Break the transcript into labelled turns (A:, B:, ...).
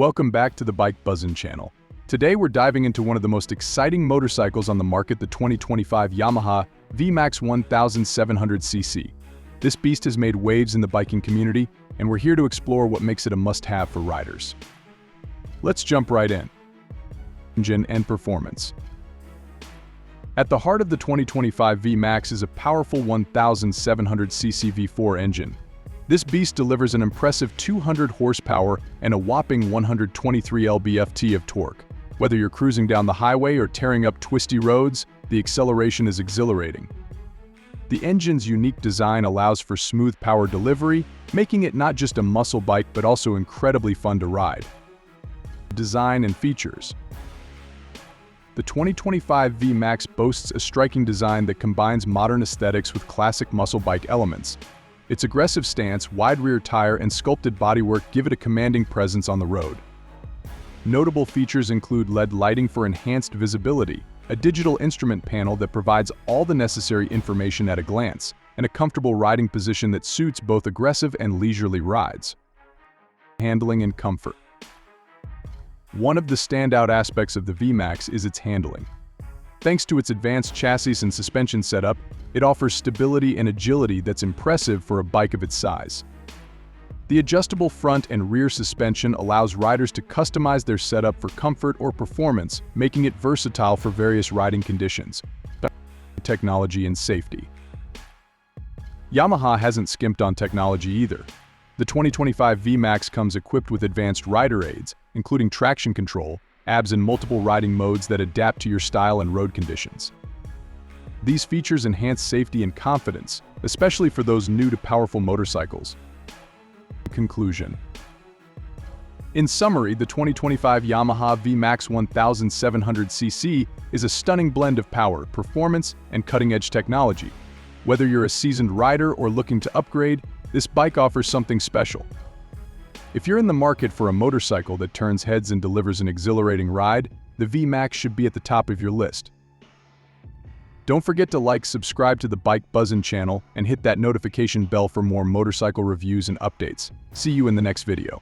A: Welcome back to the Bike Buzzin' channel. Today we're diving into one of the most exciting motorcycles on the market, the 2025 Yamaha VMAX 1700cc. This beast has made waves in the biking community, and we're here to explore what makes it a must-have for riders. Let's jump right in. Engine and performance. At the heart of the 2025 VMAX is a powerful 1700cc V4 engine. This beast delivers an impressive 200 horsepower and a whopping 123 lb-ft of torque. Whether you're cruising down the highway or tearing up twisty roads, the acceleration is exhilarating. The engine's unique design allows for smooth power delivery, making it not just a muscle bike but also incredibly fun to ride. Design and features. The 2025 VMAX boasts a striking design that combines modern aesthetics with classic muscle bike elements. Its aggressive stance, wide rear tire, and sculpted bodywork give it a commanding presence on the road. Notable features include LED lighting for enhanced visibility, a digital instrument panel that provides all the necessary information at a glance, and a comfortable riding position that suits both aggressive and leisurely rides. Handling and comfort. One of the standout aspects of the VMAX is its handling. Thanks to its advanced chassis and suspension setup, it offers stability and agility that's impressive for a bike of its size. The adjustable front and rear suspension allows riders to customize their setup for comfort or performance, making it versatile for various riding conditions. Technology and safety. Yamaha hasn't skimped on technology either. The 2025 VMAX comes equipped with advanced rider aids, including traction control, ABS, and multiple riding modes that adapt to your style and road conditions. These features enhance safety and confidence, especially for those new to powerful motorcycles. Conclusion. In summary, the 2025 Yamaha VMAX 1700cc is a stunning blend of power, performance, and cutting-edge technology. Whether you're a seasoned rider or looking to upgrade, this bike offers something special. If you're in the market for a motorcycle that turns heads and delivers an exhilarating ride, the VMAX should be at the top of your list. Don't forget to like, subscribe to the Bike Buzzin' channel, and hit that notification bell for more motorcycle reviews and updates. See you in the next video.